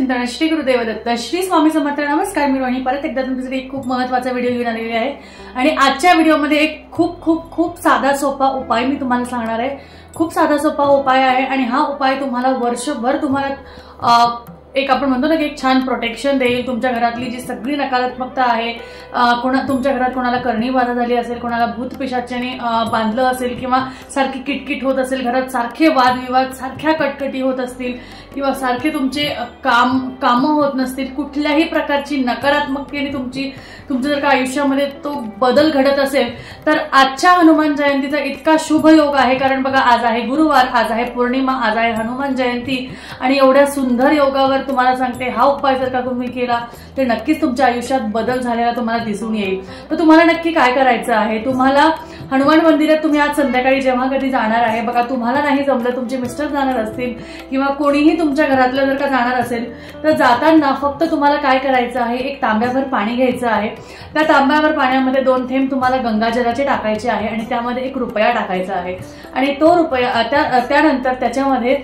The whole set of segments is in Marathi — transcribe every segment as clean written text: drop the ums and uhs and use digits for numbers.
चिंतन श्री गुरुदेव दत्त श्री स्वामी समर्थ। नमस्कार, मी रोहिणी परत एकदा तुमच्यासाठी एक खूप महत्त्वाचा व्हिडिओ घेऊन आलेली आहे आणि आजच्या व्हिडिओमध्ये एक खूप साधा सोपा उपाय मी तुम्हाला सांगणार आहे। खूप साधा सोपा उपाय आहे आणि हा उपाय तुम्हाला वर्षभर तुम्हाला एक आपण म्हणतो ना की एक छान प्रोटेक्शन देईल। तुमच्या घरातली जी सगळी नकारात्मकता आहे, तुमच्या घरात कोणाला करणी बाधा झाली असेल, कोणाला भूत पिशाचाने बांधलं असेल किंवा सारखी किटकिट होत असेल, घरात सारखे वादविवाद, सारख्या कटकटी होत असतील किंवा सारखे तुमचे कामं होत नसतील, कुठल्याही प्रकारची नकारात्मकतेने तुमच्या जर का आयुष्यामध्ये तो बदल घडत असेल तर आजच्या हनुमान जयंतीचा इतका शुभ योग आहे। कारण बघा, आज आहे गुरुवार, आज आहे पौर्णिमा, आज आहे हनुमान जयंती आणि एवढ्या सुंदर योगावर तुम्हाला सांगते हा उपाय जर का तुम्ही केला तर नक्कीच तुमच्या आयुष्यात बदल झालेला तुम्हाला दिसून येईल। तर तुम्हाला नक्की काय करायचं आहे, तुम्हाला हनुमान मंदिरात तुम्ही आज संध्याकाळी जेव्हा कधी जाणार आहे, बघा तुम्हाला नाही जमलं, तुमचे मिस्टर जाणार असतील किंवा कोणीही तुमच्या घरातलं जर का जाणार असेल तर जाताना फक्त तुम्हाला काय करायचं आहे, एक तांब्याभर पाणी घ्यायचं आहे। त्या तांब्याभर पाण्यामध्ये 2 थेंब तुम्हाला गंगाजलाचे टाकायचे आहे आणि त्यामध्ये 1 रुपया टाकायचा आहे आणि तो रुपया त्यानंतर त्याच्यामध्ये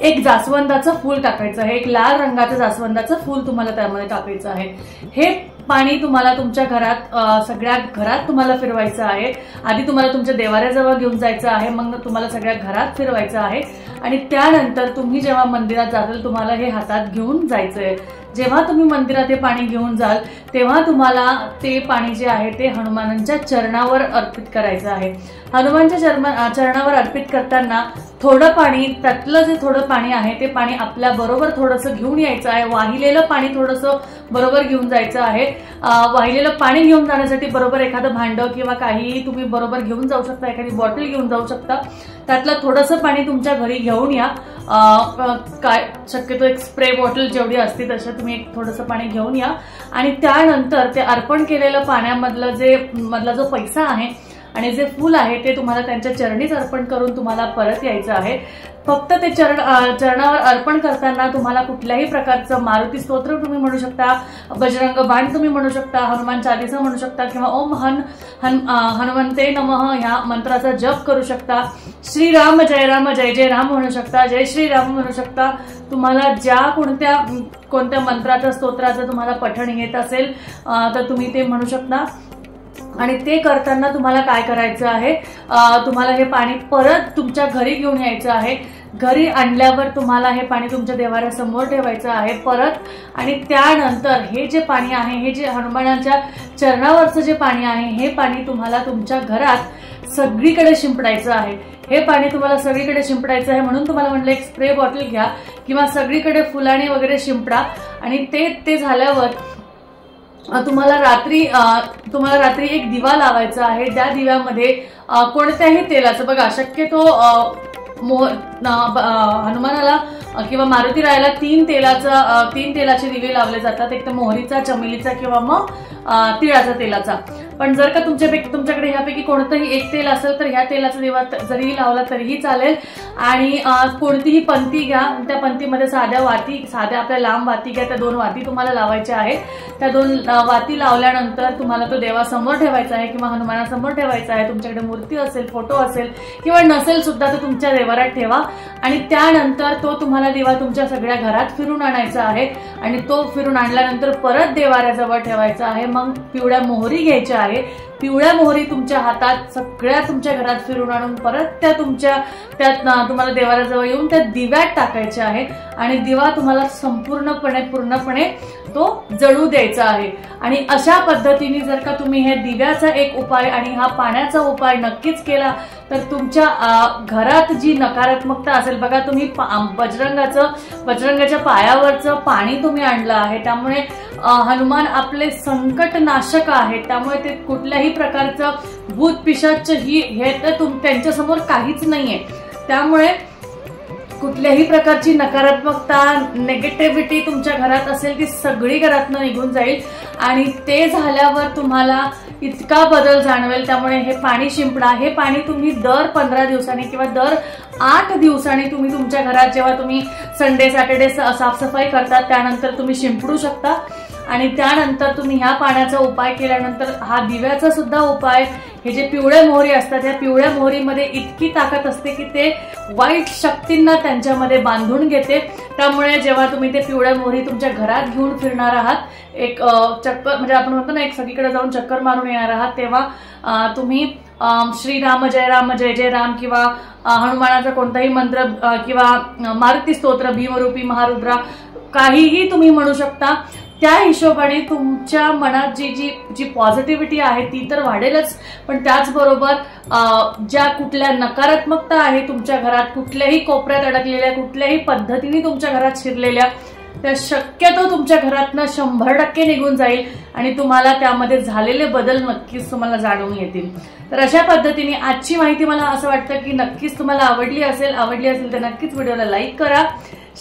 एक जास्वंदाचं फूल टाकायचं आहे, एक लाल रंगाचं जास्वंदाचं फूल तुम्हाला त्यामध्ये टाकायचं आहे। हे पाणी तुम्हाला तुमच्या घरात सगळ्या घरात तुम्हाला फिरवायचं आहे। आधी तुम्हाला तुमच्या देवाऱ्याजवळ घेऊन जायचं आहे, मग तुम्हाला सगळ्या घरात फिरवायचं आहे आणि त्यानंतर तुम्ही जेव्हा मंदिरात जाल तुम्हाला हे हातात घेऊन जायचंय। जेव्हा तुम्ही मंदिरात हे पाणी घेऊन जाल तेव्हा तुम्हाला ते पाणी जे आहे ते हनुमानांच्या चरणावर अर्पित करायचं आहे। हनुमानच्या चरणावर अर्पित करताना थोडं पाणी, त्यातलं जे थोडं पाणी आहे ते पाणी आपल्या बरोबर थोडंसं घेऊन यायचं आहे। वाहिलेलं पाणी थोडंसं बरोबर घेऊन जायचं आहे। वाहिलेलं पाणी घेऊन जाण्यासाठी बरोबर एखादं भांडं किंवा काहीही तुम्ही बरोबर घेऊन जाऊ शकता, एखादी बॉटल घेऊन जाऊ शकता। त्यातलं थोडंसं पाणी तुमच्या घरी घेऊन या। काय शक्यतो एक स्प्रे बॉटल जेवढी असते तसं तुम्ही एक थोडंसं पाणी घेऊन या आणि त्यानंतर ते अर्पण केलेलं पाण्यामधला जो पैसा आहे आणि जे फूल आहे ते तुम्हाला त्यांच्या चरणीच अर्पण करून तुम्हाला परत यायचं आहे। फक्त ते चरणावर अर्पण करताना तुम्हाला कुठल्याही प्रकारचं मारुती स्तोत्र तुम्ही म्हणू शकता, बजरंग बाण तुम्ही म्हणू शकता, हनुमान चालीसा म्हणू शकता किंवा ओम हनुमंते नमः ह्या मंत्राचा जप करू शकता। श्रीराम जय राम जय जय राम म्हणू शकता, जय श्रीराम म्हणू शकता। तुम्हाला ज्या कोणत्या मंत्राचं स्तोत्राचं तुम्हाला पठण येत असेल तर तुम्ही ते म्हणू शकता आणि ते करताना तुम्हाला काय करायचं आहे, तुम्हाला हे पाणी परत तुमच्या घरी घेऊन यायचं आहे। घरी आणल्यावर तुम्हाला हे पाणी तुमच्या देवाऱ्यासमोर ठेवायचं आहे परत आणि त्यानंतर हे जे पाणी आहे, हे जे हनुमानाच्या चरणावरचं जे पाणी आहे, हे पाणी तुम्हाला तुमच्या घरात सगळीकडे शिंपडायचं आहे। हे पाणी तुम्हाला सगळीकडे शिंपडायचं आहे म्हणून तुम्हाला म्हटलं एक स्प्रे बॉटल घ्या किंवा सगळीकडे फुलाने वगैरे शिंपडा आणि ते झाल्यावर तुम्हाला रात्री एक दिवा लावायचा आहे। त्या दिव्यामध्ये कोणत्याही तेलाचं, बघा शक्यतो हनुमानाला किंवा मारुतीरायाला 3 तेलाचे दिवे लावले जातात, एक तर मोहरीचा, चमेलीचा किंवा मग तिळाचा तेलाचा। पण जर का तुमच्याकडे ह्यापैकी कोणतंही एक तेल असेल तर ह्या तेलाचा दिवा जरी लावला तरीही चालेल आणि कोणतीही पंती घ्या, त्या पंतीमध्ये साध्या आपल्या लांब वाती घ्या, त्या 2 वाती तुम्हाला लावायच्या आहेत। त्या 2 वाती लावल्यानंतर तुम्हाला तो देवासमोर ठेवायचा आहे किंवा हनुमानासमोर ठेवायचा आहे। तुमच्याकडे मूर्ती असेल, फोटो असेल किंवा नसेल सुद्धा तर तुमच्या देवारात ठेवा आणि त्यानंतर तो तुम्हाला दिवा तुमच्या सगळ्या घरात फिरून आणायचा आहे आणि तो फिरून आणल्यानंतर परत देवाऱ्याजवळ ठेवायचा आहे। मग पिवळ्या मोहरी घ्यायच्या आहे, पिवळ्या मोहरी तुमच्या हातात सगळ्या तुमच्या घरात फिरून आणून परत त्यात तुम्हाला देवाऱ्याजवळ येऊन त्या दिव्यात टाकायच्या आहे आणि दिवा तुम्हाला पूर्णपणे तो जळू द्यायचा आहे। आणि अशा पद्धतीने जर का तुम्ही हे दिव्याचा एक उपाय आणि हा पाण्याचा उपाय नक्कीच केला तर तुमच्या घरात जी नकारात्मकता असेल, बघा तुम्ही बजरंगाच्या पायावरचं पाणी तुम्ही आणलं आहे, त्यामुळे हनुमान आपले संकट नाशक आहेत, त्यामुळे ते कुठल्याही प्रकारचं भूत पिशाच हे तर त्यांच्यासमोर काहीच नाहीये। त्यामुळे कुठल्याही प्रकारची नकारात्मकता, नेगेटिव्हिटी तुमच्या घरात असेल ती सगळी घरातनं निघून जाईल आणि ते झाल्यावर तुम्हाला इतका बदल जाणवेल। त्यामुळे हे पाणी शिंपडा। हे पाणी तुम्ही दर 15 दिवसांनी किंवा दर 8 दिवसांनी तुम्ही तुमच्या घरात जेव्हा तुम्ही संडे सॅटर्डे साफसफाई करतात त्यानंतर तुम्ही शिंपडू शकता आणि त्यानंतर तुम्ही ह्या पाण्याचा उपाय केल्यानंतर हा दिव्याचा सुद्धा उपाय हे जे पिवळ्या मोहरी असतात, ह्या पिवळ्या मोहरीमध्ये इतकी ताकद असते की ते वाईट शक्तींना त्यांच्यामध्ये बांधून घेते. त्यामुळे जेव्हा तुम्ही ते पिवळ्या मोहरी तुमच्या घरात घेऊन फिरणार आहात, एक चक्कर म्हणजे आपण म्हणतो ना एक सगळीकडे जाऊन चक्कर मारून येणार आहात, तेव्हा तुम्ही श्रीराम जय राम जय जय राम किंवा हनुमानाचा कोणताही मंत्र किंवा मारुती स्तोत्र, भीमरूपी महारुद्रा काहीही तुम्ही म्हणू शकता. त्या हिशोबाने तुमच्या मनात जी पॉझिटिव्हिटी आहे ती तर वाढेलच, पण त्याचबरोबर ज्या कुठल्या नकारात्मकता आहे तुमच्या घरात, कुठल्याही कोपऱ्यात अडकलेल्या, कुठल्याही पद्धतीने तुमच्या घरात शिरलेल्या, त्या शक्यतो तुमच्या घरातनं 100% निघून जाईल आणि तुम्हाला त्यामध्ये झालेले बदल नक्कीच तुम्हाला जाणवून येतील. तर अशा पद्धतीने आजची माहिती मला असं वाटतं की नक्कीच तुम्हाला आवडली असेल तर नक्कीच व्हिडिओला लाईक करा,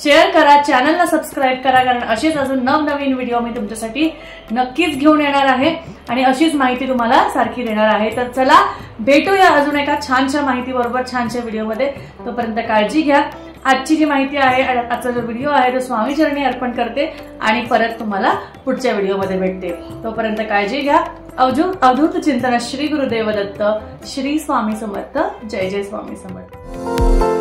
शेअर करा, चॅनलला सबस्क्राईब करा, कारण असेच अजून नवनवीन व्हिडिओ मी तुमच्यासाठी नक्कीच घेऊन येणार आहे आणि अशीच माहिती तुम्हाला सारखी देणार आहे. तर चला भेटूया अजून एका छानशा माहितीबरोबर, छानशा व्हिडिओमध्ये. तोपर्यंत काळजी घ्या. आजची जी माहिती आहे, आजचा जो व्हिडिओ आहे तो स्वामी चरणी अर्पण करते आणि परत तुम्हाला पुढच्या व्हिडिओमध्ये भेटते. तोपर्यंत काळजी घ्या. अवधूत चिंतन श्री गुरुदेव दत्त. श्री स्वामी समर्थ. जय जय स्वामी समर्थ.